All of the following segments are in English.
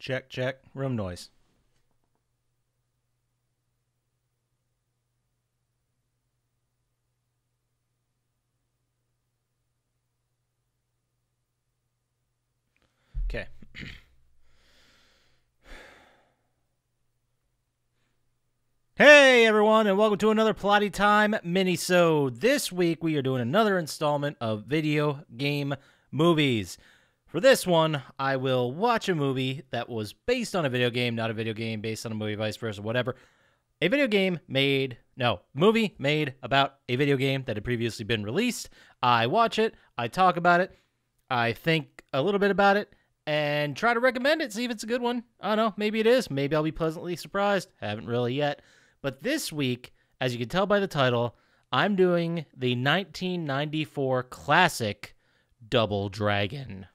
Check, check. Room noise. Okay. Hey, everyone, and welcome to another Plotty Time Minisode. This week, we are doing another installment of video game movies. For this one, I will watch a movie that was based on a video game, not a video game based on a movie, vice versa, whatever. A movie made about a video game that had previously been released. I watch it, I talk about it, I think a little bit about it, and try to recommend it, see if it's a good one. I don't know, maybe it is. Maybe I'll be pleasantly surprised. Haven't really yet. But this week, as you can tell by the title, I'm doing the 1994 classic Double Dragon.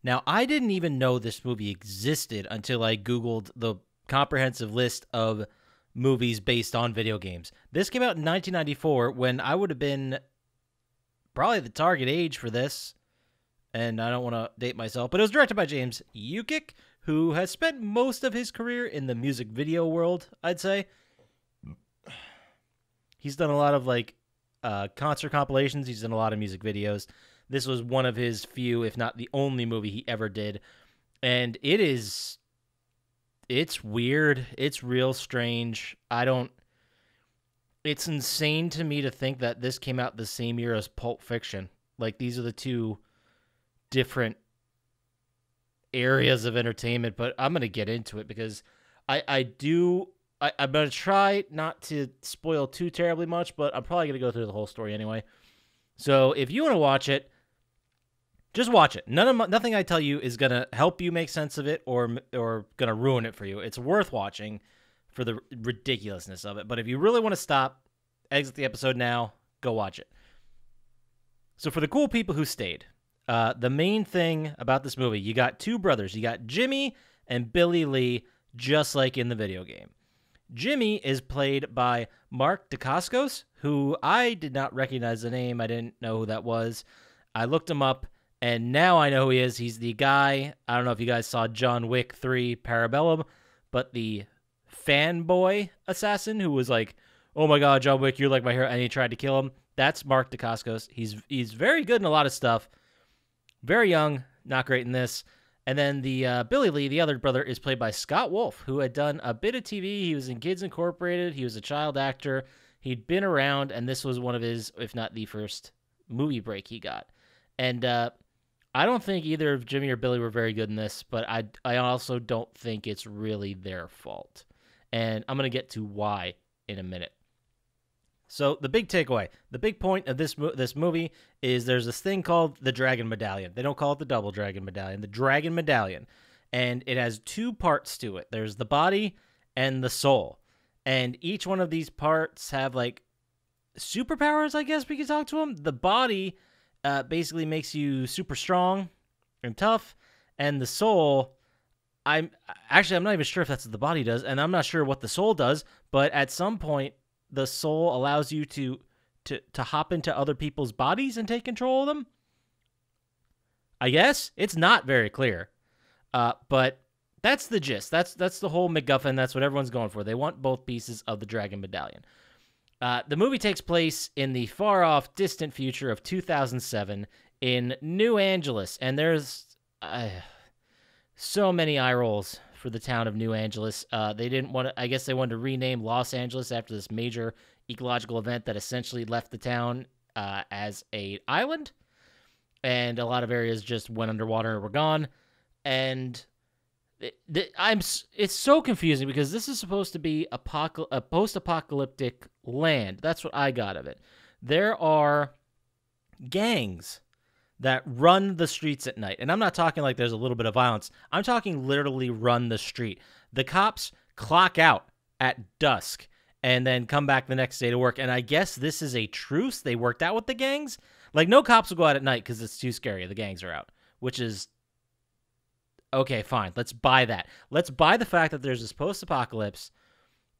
Now, I didn't even know this movie existed until I Googled the comprehensive list of movies based on video games. This came out in 1994 when I would have been probably the target age for this. And I don't want to date myself, but it was directed by James Yukik, who has spent most of his career in the music video world, I'd say. He's done a lot of, concert compilations. He's done a lot of music videos. This was one of his few, if not the only movie he ever did. And it's weird. It's real strange. It's insane to me to think that this came out the same year as Pulp Fiction. Like, these are the two different areas of entertainment, but I'm going to get into it because I'm going to try not to spoil too terribly much, but I'm probably going to go through the whole story anyway. So if you want to watch it, just watch it. Nothing I tell you is going to help you make sense of it or going to ruin it for you. It's worth watching for the ridiculousness of it. But if you really want to stop, exit the episode now, go watch it. So for the cool people who stayed, the main thing about this movie, you got two brothers. You got Jimmy and Billy Lee, just like in the video game. Jimmy is played by Mark Dacascos, who I did not recognize the name. I didn't know who that was. I looked him up, and now I know who he is. He's the guy, I don't know if you guys saw John Wick 3 Parabellum, but the fanboy assassin who was like, oh my god, John Wick, you're like my hero, and he tried to kill him. That's Mark Dacascos. He's very good in a lot of stuff. Very young, not great in this. And then the Billy Lee, the other brother, is played by Scott Wolf, who had done a bit of TV. He was in Kids Incorporated. He was a child actor. He'd been around, and this was one of his, if not the first, movie break he got. And I don't think either of Jimmy or Billy were very good in this, but I also don't think it's really their fault. And I'm going to get to why in a minute. So the big takeaway, the big point of this movie is there's this thing called the Dragon Medallion. They don't call it the Double Dragon Medallion, the Dragon Medallion. And it has two parts to it. There's the body and the soul. And each one of these parts have, superpowers, I guess we could talk to them. The body basically makes you super strong and tough. And the soul, I'm not even sure if that's what the body does. And I'm not sure what the soul does. But at some point, the soul allows you to hop into other people's bodies and take control of them. I guess it's not very clear, but that's the gist. That's the whole MacGuffin. That's what everyone's going for. They want both pieces of the Dragon Medallion. The movie takes place in the far-off, distant future of 2007 in New Angeles, and there's so many eye rolls for the town of New Angeles. They didn't want to, I guess they wanted to rename Los Angeles after this major ecological event that essentially left the town as an island. And a lot of areas just went underwater and were gone. And it's so confusing because this is supposed to be a post-apocalyptic land. That's what I got of it. There are gangs that run the streets at night. And I'm not talking like there's a little bit of violence. I'm talking literally run the street. The cops clock out at dusk and then come back the next day to work. And I guess this is a truce they worked out with the gangs. Like, no cops will go out at night because it's too scary. The gangs are out, which is, okay, fine. Let's buy that. Let's buy the fact that there's this post-apocalypse,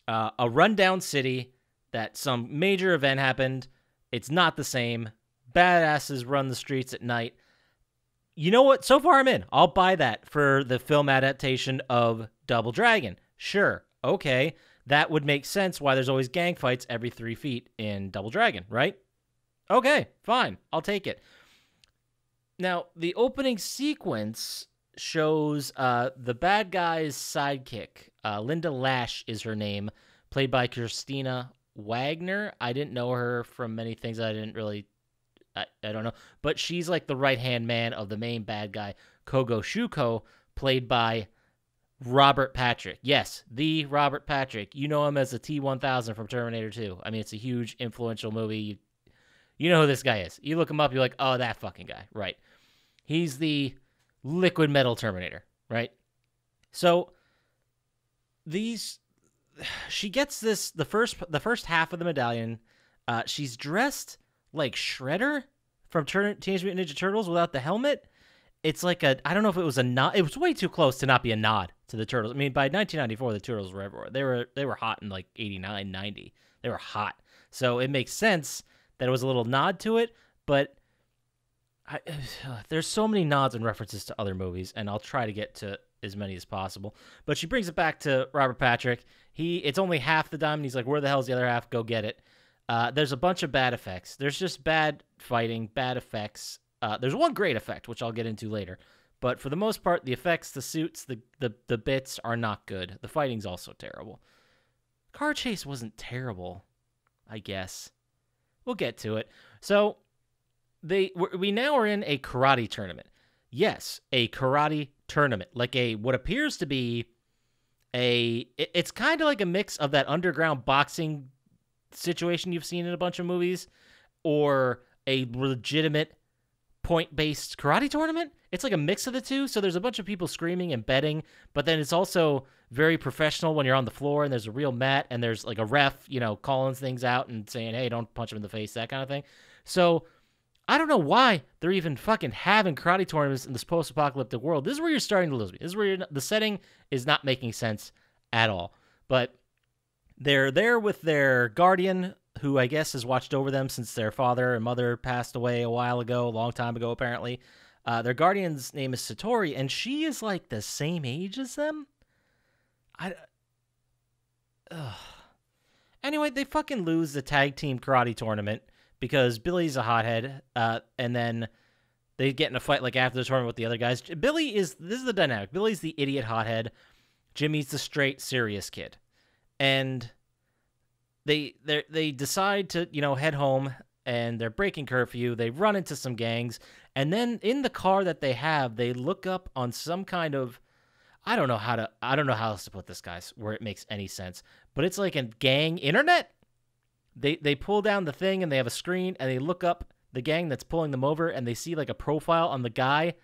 a rundown city, that some major event happened. It's not the same. Badasses run the streets at night. You know what? So far I'm in. I'll buy that for the film adaptation of Double Dragon. Sure. Okay. That would make sense why there's always gang fights every 3 feet in Double Dragon, right? Okay, fine. I'll take it. Now, the opening sequence shows the bad guy's sidekick. Linda Lash is her name, played by Christina Wagner. I didn't know her from many things. I don't know. But she's like the right-hand man of the main bad guy, Kogo Shuko, played by Robert Patrick. Yes, the Robert Patrick. You know him as the T-1000 from Terminator 2. I mean, it's a huge, influential movie. You know who this guy is. You look him up, you're like, oh, that fucking guy. Right. He's the liquid metal Terminator, right? So she gets the first half of the medallion. She's dressed like Shredder from Teenage Mutant Ninja Turtles without the helmet. It's like I don't know if it was a nod. It was way too close to not be a nod to the Turtles. I mean, by 1994, the Turtles were everywhere. They were hot in like 89, 90. They were hot. So it makes sense that it was a little nod to it, but there's so many nods and references to other movies, and I'll try to get to as many as possible. But she brings it back to Robert Patrick. It's only half the diamond. He's like, where the hell's the other half? Go get it. There's a bunch of bad effects. There's just bad fighting, bad effects. There's one great effect, which I'll get into later. But for the most part, the effects, the suits, the bits are not good. The fighting's also terrible. Car chase wasn't terrible, I guess. We'll get to it. So we now are in a karate tournament. Yes, a karate tournament. Like what appears to be it's kind of like a mix of that underground boxing situation you've seen in a bunch of movies, or a legitimate point-based karate tournament. It's like a mix of the two. So there's a bunch of people screaming and betting, but then it's also very professional when you're on the floor and there's a real mat and there's like a ref, calling things out and saying, hey, don't punch him in the face, that kind of thing. So I don't know why they're even fucking having karate tournaments in this post-apocalyptic world. This is where you're starting to lose me. This is where the setting is not making sense at all. But they're there with their guardian, who I guess has watched over them since their father and mother passed away a long time ago, apparently. Their guardian's name is Satori, and she is like the same age as them. Anyway, they fucking lose the tag team karate tournament because Billy's a hothead, and then they get in a fight like after the tournament with the other guys. This is the dynamic. Billy's the idiot hothead. Jimmy's the straight serious kid. And they decide to, head home, and they're breaking curfew. They run into some gangs, and then in the car that they have, they look up on some kind of, I don't know how else to put this, guys, where it makes any sense, but it's like a gang internet. They pull down the thing, and they have a screen, and they look up the gang that's pulling them over, and they see like a profile on the guy.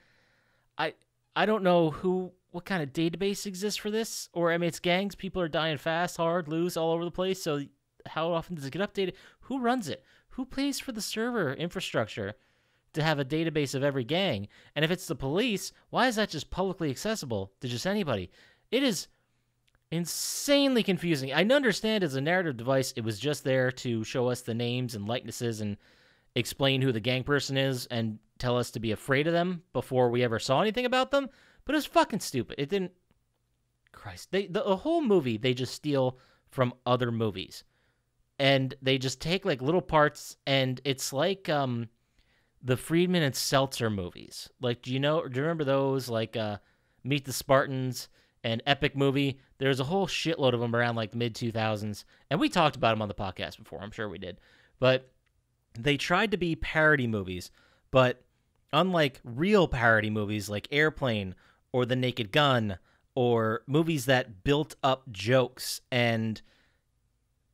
I don't know what kind of database exists for this, or I mean, it's gangs. People are dying fast, hard, loose, all over the place. So how often does it get updated? Who runs it? Who pays for the server infrastructure to have a database of every gang? And if it's the police, why is that just publicly accessible to just anybody? It is insanely confusing. I understand as a narrative device, it was just there to show us the names and likenesses and explain who the gang person is and tell us to be afraid of them before we ever saw anything about them. But it was fucking stupid. It didn't... Christ. The whole movie, they just steal from other movies. And they just take like little parts, and it's like the Friedman and Seltzer movies. Like, do you remember those? Like Meet the Spartans, an epic movie. There's a whole shitload of them around like the mid-2000s. And we talked about them on the podcast before. I'm sure we did. But they tried to be parody movies. But unlike real parody movies like Airplane or The Naked Gun, or movies that built up jokes and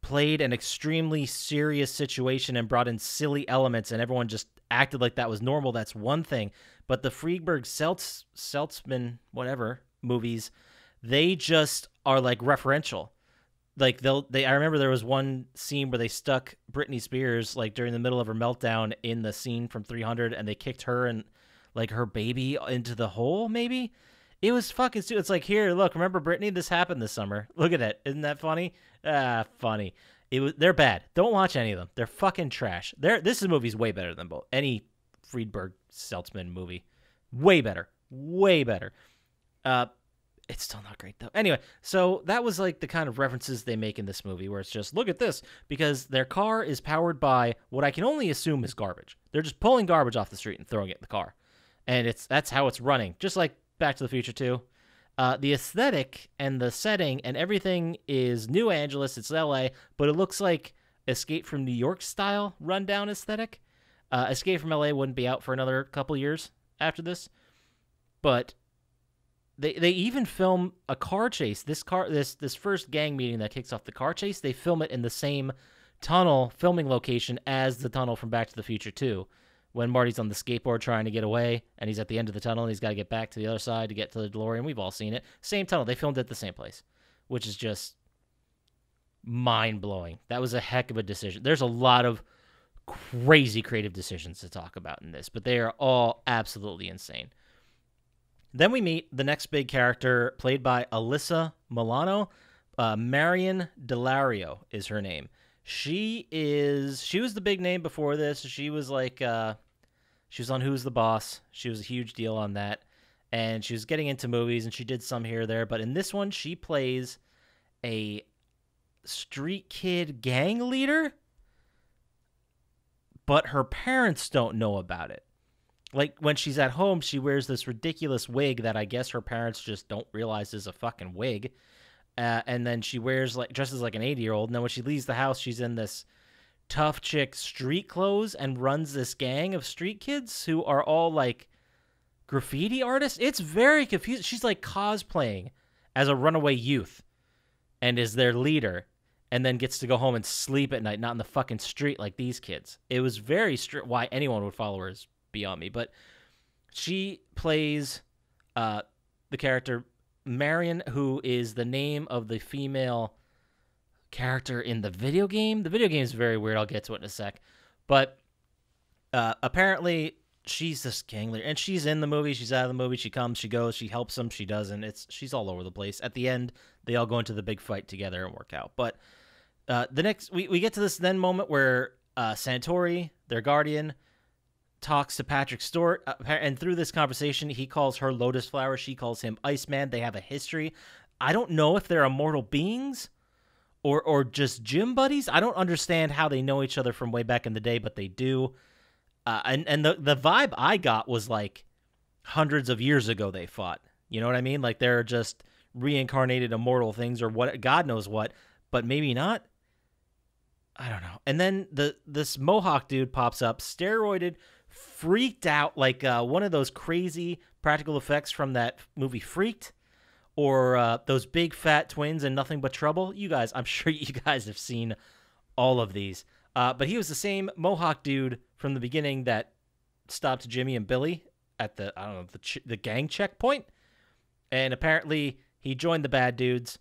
played an extremely serious situation and brought in silly elements and everyone just acted like that was normal, that's one thing. But the Friedberg Seltzman, whatever, movies, they just are like referential. Like I remember there was one scene where they stuck Britney Spears like during the middle of her meltdown in the scene from 300, and they kicked her and like her baby into the hole, maybe? It was fucking stupid. It's like, here, look, remember Britney? This happened this summer. Look at it. Isn't that funny? Funny. They're bad. Don't watch any of them. They're fucking trash. This movie's way better than any Friedberg Seltzman movie. Way better. Way better. It's still not great, though. Anyway, so that was like the kind of references they make in this movie where it's just, look at this, because their car is powered by what I can only assume is garbage. They're just pulling garbage off the street and throwing it in the car. And that's how it's running, just like Back to the Future 2. The aesthetic and the setting and everything is New Angeles. It's LA, but it looks like Escape from New York style rundown aesthetic. Escape from LA wouldn't be out for another couple years after this, but they even film a car chase. This first gang meeting that kicks off the car chase, they film it in the same tunnel filming location as the tunnel from Back to the Future 2. When Marty's on the skateboard trying to get away, and he's at the end of the tunnel, and he's got to get back to the other side to get to the DeLorean. We've all seen it. Same tunnel. They filmed it at the same place, which is just mind-blowing. That was a heck of a decision. There's a lot of crazy creative decisions to talk about in this, but they are all absolutely insane. Then we meet the next big character, played by Alyssa Milano. Marion Delario is her name. She was the big name before this. She was like, she was on Who's the Boss. She was a huge deal on that. And she was getting into movies, and she did some here or there. But in this one, she plays a street kid gang leader, but her parents don't know about it. Like, when she's at home, she wears this ridiculous wig that I guess her parents just don't realize is a fucking wig. And then she dresses like an 80-year-old. And then when she leaves the house, she's in this tough chick street clothes and runs this gang of street kids who are all like graffiti artists. It's very confusing. She's like cosplaying as a runaway youth and is their leader, and then gets to go home and sleep at night, not in the fucking street like these kids. It was very why anyone would follow her is beyond me. But she plays the character Marion, who is the name of the female character in the video game. The video game is very weird. I'll get to it in a sec. But apparently she's this gang leader, and she's in the movie. She's out of the movie. She comes, she goes, she helps them, she doesn't. She's all over the place. At the end, they all go into the big fight together and work out. But we get to this then moment where Santori, their guardian, talks to Patrick Stewart, and through this conversation, he calls her Lotus Flower. She calls him Iceman. They have a history. I don't know if they're immortal beings or just gym buddies. I don't understand how they know each other from way back in the day, but they do. And the vibe I got was like hundreds of years ago they fought. You know what I mean? Like they're just reincarnated immortal things or what, God knows what, but maybe not. I don't know. And then this Mohawk dude pops up, steroided, freaked out, like one of those crazy practical effects from that movie Freaked, or those big fat twins in Nothing But Trouble. You guys, I'm sure you guys have seen all of these. But he was the same Mohawk dude from the beginning that stopped Jimmy and Billy at the gang checkpoint. And apparently he joined the bad dudes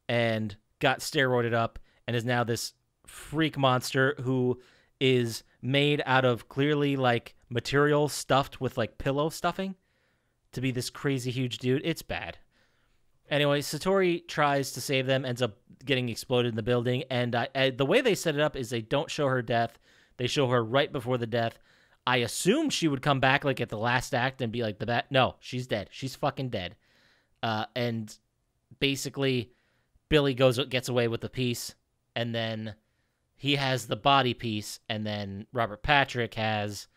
and got steroided up and is now this freak monster who is made out of clearly like material stuffed with like pillow stuffing to be this crazy huge dude. It's bad. Anyway, Satori tries to save them, ends up getting exploded in the building, and the way they set it up is they don't show her death. They show her right before the death. I assume she would come back like at the last act and be like the bat. No, she's dead. She's fucking dead. And basically, Billy gets away with the piece, and then he has the body piece, and then Robert Patrick has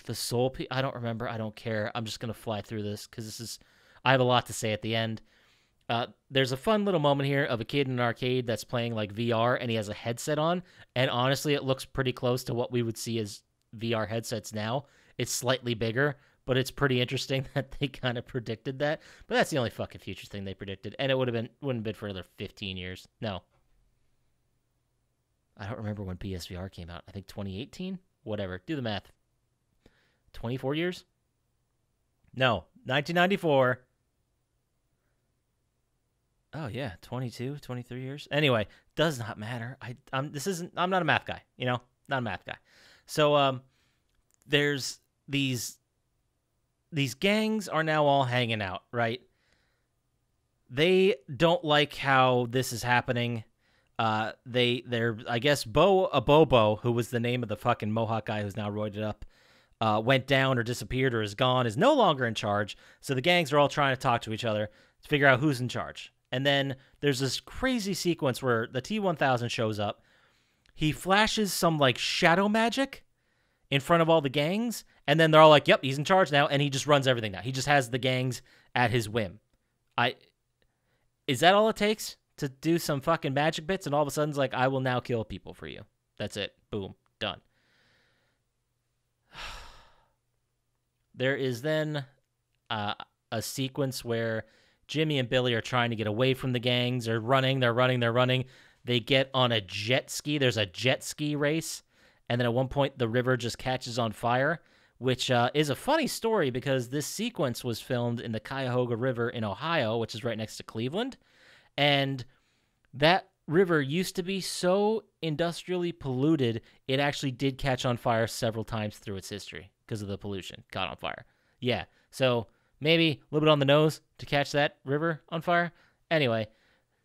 the soul piece. I don't remember. I don't care. I'm just gonna fly through this because I have a lot to say at the end. There's a fun little moment here of a kid in an arcade that's playing like VR, and he has a headset on, and honestly, it looks pretty close to what we would see as VR headsets now. It's slightly bigger, but it's pretty interesting that they kind of predicted that. But that's the only fucking future thing they predicted, and it wouldn't have been for another 15 years. No. I don't remember when PSVR came out. I think 2018? Whatever. Do the math. 24 years? No. 1994. Oh, yeah. 22, 23 years. Anyway, does not matter. I'm not a math guy, you know? Not a math guy. So, there's these gangs are now all hanging out, right? They don't like how this is happening. They're I guess Bobo, who was the name of the fucking Mohawk guy who's now roided up, went down or disappeared or is gone, is no longer in charge. So the gangs are all trying to talk to each other to figure out who's in charge. And then there's this crazy sequence where the T-1000 shows up. He flashes some like shadow magic in front of all the gangs, and then they're all like, yep, he's in charge now, and he just runs everything now. He just has the gangs at his whim. Is that all it takes to do some fucking magic bits, and all of a sudden it's like, I will now kill people for you? That's it. Boom. Done. There is then a sequence where Jimmy and Billy are trying to get away from the gangs. They're running. They get on a jet ski. There's a jet ski race. And then at one point, the river just catches on fire, which is a funny story because this sequence was filmed in the Cuyahoga River in Ohio, which is right next to Cleveland. And that river used to be so industrially polluted, it actually did catch on fire several times through its history because of the pollution. Caught on fire. Yeah, so maybe a little bit on the nose to catch that river on fire. Anyway,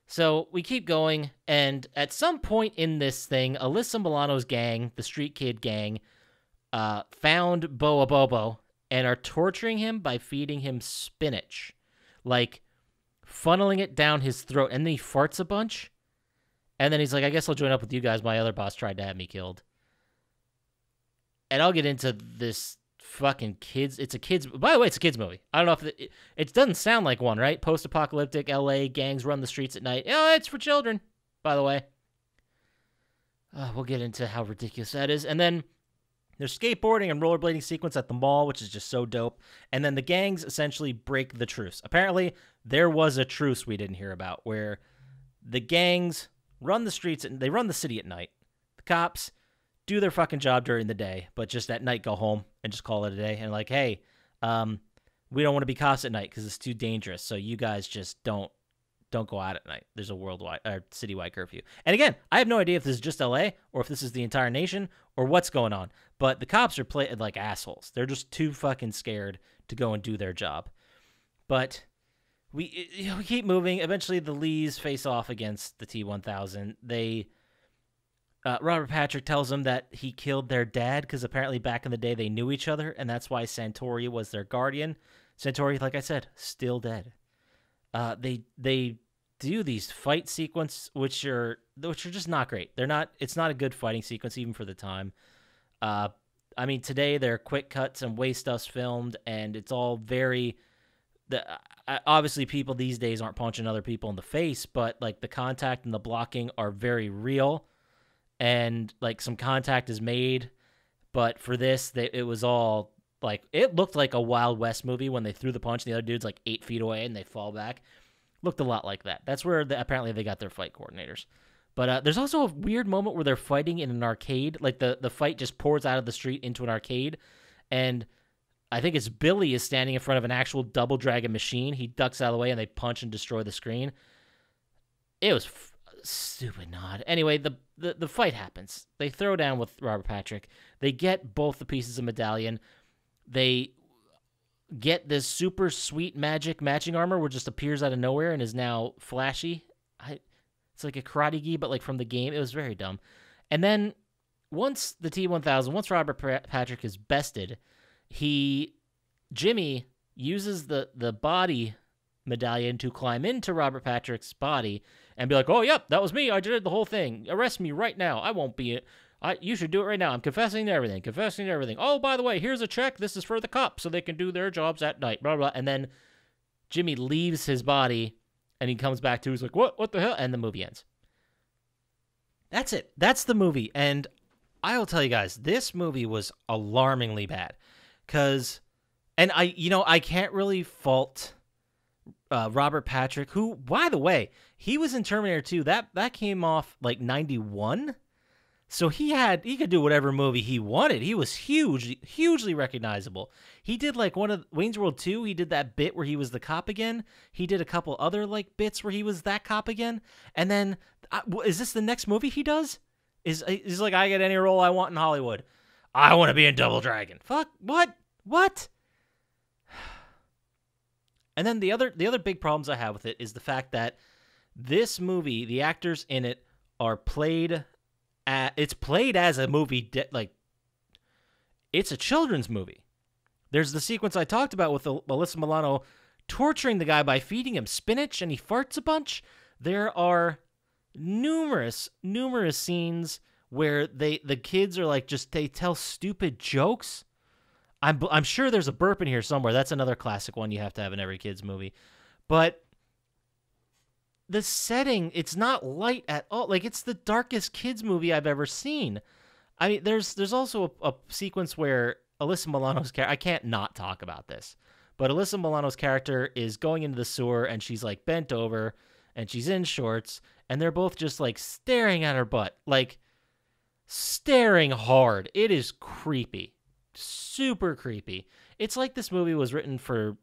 so we keep going, and at some point in this thing, Alyssa Milano's gang, the Street Kid gang, found Boa Bobo and are torturing him by feeding him spinach, like funneling it down his throat, and then he farts a bunch, and then he's like, I guess I'll join up with you guys. My other boss tried to have me killed. And I'll get into this fucking kids. It's a kids. By the way, it's a kids movie. I don't know if it doesn't sound like one, right? Post-apocalyptic LA, gangs run the streets at night. Oh, it's for children, by the way. We'll get into how ridiculous that is. And then there's skateboarding and rollerblading sequence at the mall, which is just so dope. And then the gangs essentially break the truce. Apparently, there was a truce we didn't hear about where the gangs run the streets and they run the city at night. The cops do their fucking job during the day, but just at night go home and just call it a day. And like, hey, we don't want to be cops at night because it's too dangerous. So you guys just don't go out at night. There's a worldwide or citywide curfew. And again, I have no idea if this is just LA or if this is the entire nation or what's going on. But the cops are playing like assholes. They're just too fucking scared to go and do their job. But we keep moving. Eventually, the Lees face off against the T-1000. Robert Patrick tells them that he killed their dad because apparently back in the day they knew each other, and that's why Santori was their guardian. Santori, like I said, still dead. They do these fight sequences which are just not great. It's not a good fighting sequence even for the time. I mean, today they're quick cuts and way stuff's filmed, and it's all very. Obviously, people these days aren't punching other people in the face, but like the contact and the blocking are very real. And like some contact is made, but for this, it was all like it looked like a Wild West movie when they threw the punch and the other dude's like 8 feet away and they fall back. Looked a lot like that. That's where apparently they got their fight coordinators. But there's also a weird moment where they're fighting in an arcade. Like the fight just pours out of the street into an arcade, and I think it's Billy is standing in front of an actual Double Dragon machine. He ducks out of the way and they punch and destroy the screen. It was stupid nod. Anyway, the fight happens. They throw down with Robert Patrick. They get both the pieces of Medallion. They get this super sweet magic matching armor which just appears out of nowhere and is now flashy. It's like a karate gi, but like from the game. It was very dumb. And then once the T-1000, once Robert Patrick is bested, Jimmy uses the body Medallion to climb into Robert Patrick's body and be like, oh, yep, that was me. I did the whole thing. Arrest me right now. I won't be it. You should do it right now. I'm confessing to everything. Oh, by the way, here's a check. This is for the cops so they can do their jobs at night. Blah, blah. And then Jimmy leaves his body and he comes back to, he's like, what the hell? And the movie ends. That's it. That's the movie. And I will tell you guys, this movie was alarmingly bad and I can't really fault Robert Patrick, who, by the way, he was in Terminator 2. That came off like 91. So he could do whatever movie he wanted. He was hugely recognizable. He did like one of Wayne's World 2. He did that bit where he was the cop again. He did a couple other like bits where he was that cop again. And then is this the next movie he does? Is like, I get any role I want in Hollywood. I want to be in Double Dragon. Fuck, what? And then the other big problems I have with it is the fact that this movie, the actors in it are played. It's played as a movie. it's a children's movie. There's the sequence I talked about with Alyssa Milano torturing the guy by feeding him spinach and he farts a bunch. There are numerous scenes where the kids are like they tell stupid jokes. I'm sure there's a burp in here somewhere. That's another classic one you have to have in every kid's movie. But the setting, it's not light at all. Like, it's the darkest kids movie I've ever seen. I mean, there's also a sequence where Alyssa Milano's character, I can't not talk about this, but Alyssa Milano's character is going into the sewer and she's like bent over and she's in shorts and they're both just like staring at her butt, like staring hard. It is creepy, super creepy. It's like this movie was written for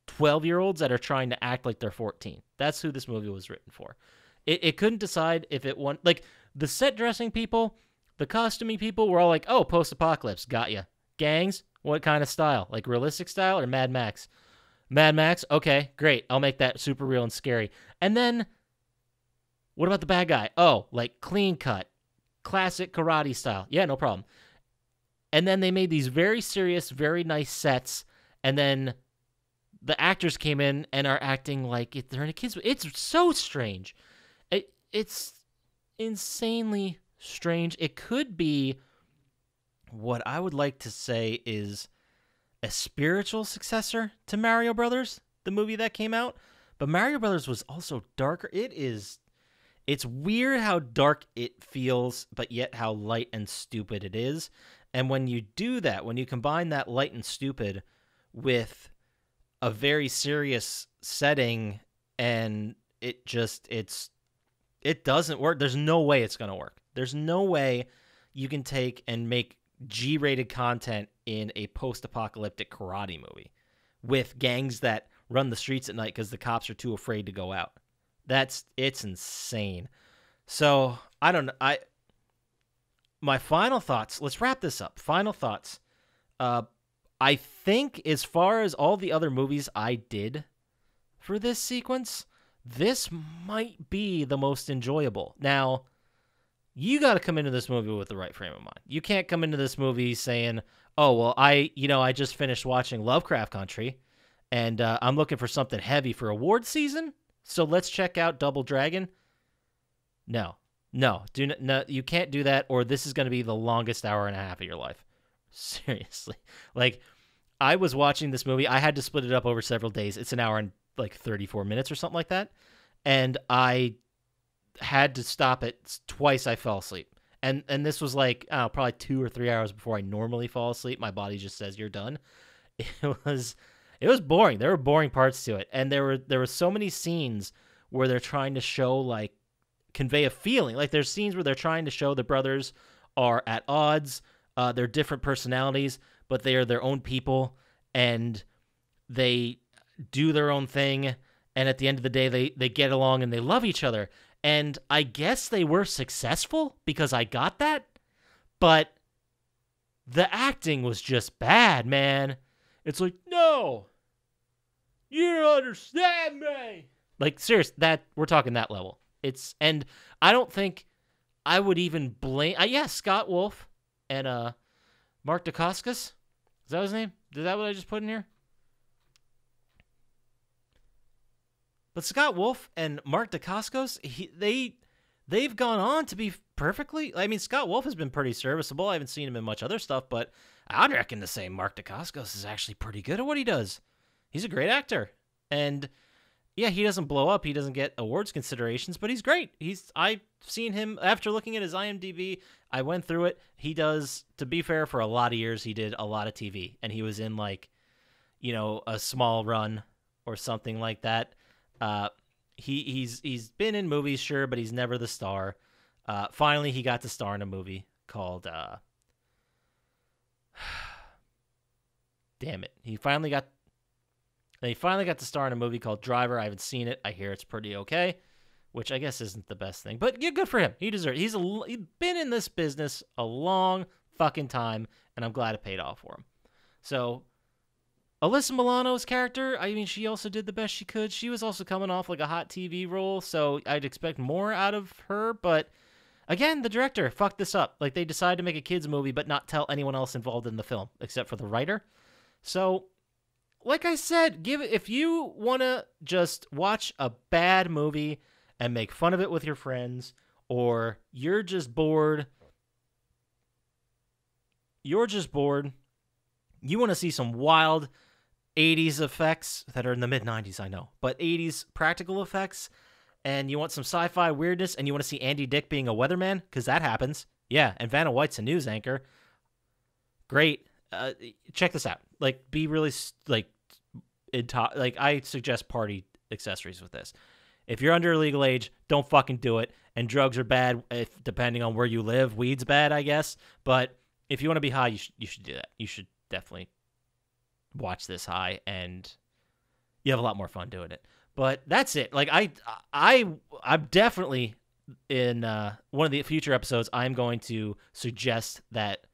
12-year-olds that are trying to act like they're 14. That's who this movie was written for. It couldn't decide if it won. Like, the set dressing people, the costuming people were all like, oh, post-apocalypse, got ya. Gangs, what kind of style? Like realistic style or Mad Max? Mad Max, okay, great. I'll make that super real and scary. And then, what about the bad guy? Oh, like clean cut, classic karate style. Yeah, no problem. And then they made these very serious, very nice sets, and then the actors came in and are acting like they're in a kid's. It's so strange. It's insanely strange. It could be what I would like to say is a spiritual successor to Mario Brothers, the movie that came out. But Mario Brothers was also darker. It's weird how dark it feels, but yet how light and stupid it is. And when you do that, when you combine that light and stupid with a very serious setting, and it doesn't work. There's no way it's going to work. There's no way you can take and make G-rated content in a post-apocalyptic karate movie with gangs that run the streets at night because the cops are too afraid to go out. It's insane. So, I don't know. My final thoughts, let's wrap this up. Final thoughts. I think as far as all the other movies I did for this sequence, this might be the most enjoyable. Now, you got to come into this movie with the right frame of mind. You can't come into this movie saying, oh, well, I just finished watching Lovecraft Country, and I'm looking for something heavy for award season, so let's check out Double Dragon. No, you can't do that, or this is going to be the longest hour and a half of your life. Seriously. Like, I was watching this movie. I had to split it up over several days. It's an hour and like 34 minutes or something like that. And I had to stop it twice. I fell asleep. And this was like, probably 2 or 3 hours before I normally fall asleep. My body just says you're done. It was boring. There were boring parts to it. And there were so many scenes where they're trying to show, like, convey a feeling. Like, there's scenes where they're trying to show the brothers are at odds. They're different personalities, but they are their own people, and they do their own thing, and at the end of the day, they get along and they love each other. And I guess they were successful because I got that, but the acting was just bad, man. It's like, no, you don't understand me. Like, serious, we're talking that level. And I don't think I would even blame, Scott Wolf and Mark Dacascos. Is that his name? Is that what I just put in here? But Scott Wolf and Mark Dacascos, they've gone on to be perfectly. I mean, Scott Wolf has been pretty serviceable. I haven't seen him in much other stuff, but I'd reckon to say Mark Dacascos is actually pretty good at what he does. He's a great actor, and yeah, he doesn't blow up. He doesn't get awards considerations, but he's great. I've seen him after looking at his IMDb. I went through it. He does, to be fair, for a lot of years, he did a lot of TV, and he was in like, a small run or something like that. He's been in movies, sure, but he's never the star. Finally, he got to star in a movie called, damn it. He finally got to star in a movie called Driver. I haven't seen it. I hear it's pretty okay, which I guess isn't the best thing. But yeah, good for him. He deserves it. He's been in this business a long fucking time, and I'm glad it paid off for him. So, Alyssa Milano's character, I mean, she also did the best she could. She was also coming off like a hot TV role, so I'd expect more out of her. But Again, the director fucked this up. Like, they decided to make a kids movie but not tell anyone else involved in the film except for the writer. So, like I said, if you want to just watch a bad movie and make fun of it with your friends, or you're just bored, you want to see some wild 80s effects that are in the mid-90s, I know, but 80s practical effects, and you want some sci-fi weirdness, and you want to see Andy Dick being a weatherman, because that happens. Yeah, and Vanna White's a news anchor. Great. Check this out. Like, be really, like, I suggest party accessories with this. If you're under legal age, don't fucking do it. And drugs are bad, depending on where you live. Weed's bad, I guess. But if you want to be high, you should do that. You should definitely watch this high, and you have a lot more fun doing it. But that's it. Like, I'm definitely in one of the future episodes, I'm going to suggest that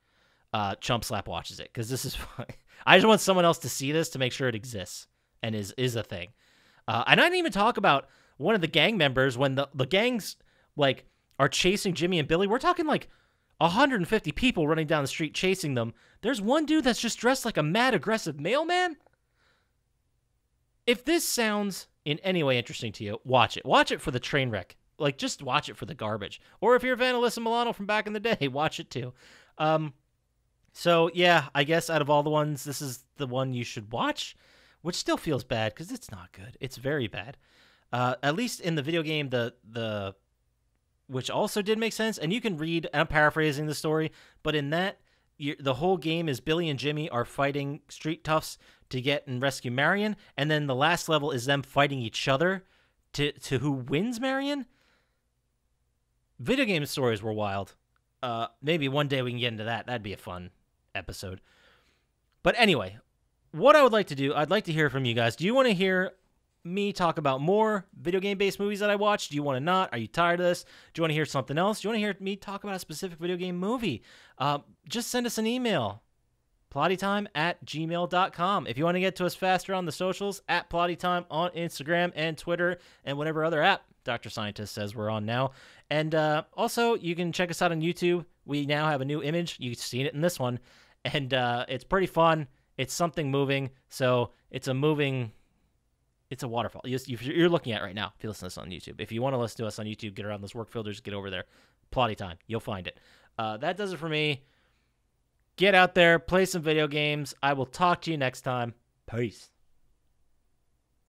Chump Slap watches it, because this is fun. I just want someone else to see this to make sure it exists and is a thing. And I didn't even talk about one of the gang members when the gangs like are chasing Jimmy and Billy. We're talking like 150 people running down the street chasing them. There's one dude that's just dressed like a mad aggressive mailman. If this sounds in any way interesting to you, watch it. Watch it for the train wreck. Like, just watch it for the garbage. Or if you're a fan of Alyssa Milano from back in the day, watch it too. So, yeah, I guess out of all the ones, this is the one you should watch, which still feels bad because it's not good. It's very bad. At least in the video game, the which also did make sense, and you can read, and I'm paraphrasing the story, but in that, the whole game is Billy and Jimmy are fighting street toughs to get and rescue Marion, and then the last level is them fighting each other to who wins Marion. Video game stories were wild. Maybe one day we can get into that. That'd be a fun episode. But anyway, what I would like to do, I'd like to hear from you guys. Do you want to hear me talk about more video game-based movies that I watch? Do you want to not? Are you tired of this? Do you want to hear something else? Do you want to hear me talk about a specific video game movie? Just send us an email, plottytime@gmail.com. If you want to get to us faster on the socials, @plottytime on Instagram and Twitter and whatever other app Dr. Scientist says we're on now. And also, you can check us out on YouTube. We now have a new image. You've seen it in this one. And it's pretty fun. It's something moving. So it's a waterfall. You're looking at it right now if you listen to us on YouTube. If you want to listen to us on YouTube, get around those work filters, get over there. Plotty Time. You'll find it. That does it for me. Get out there, play some video games. I will talk to you next time. Peace.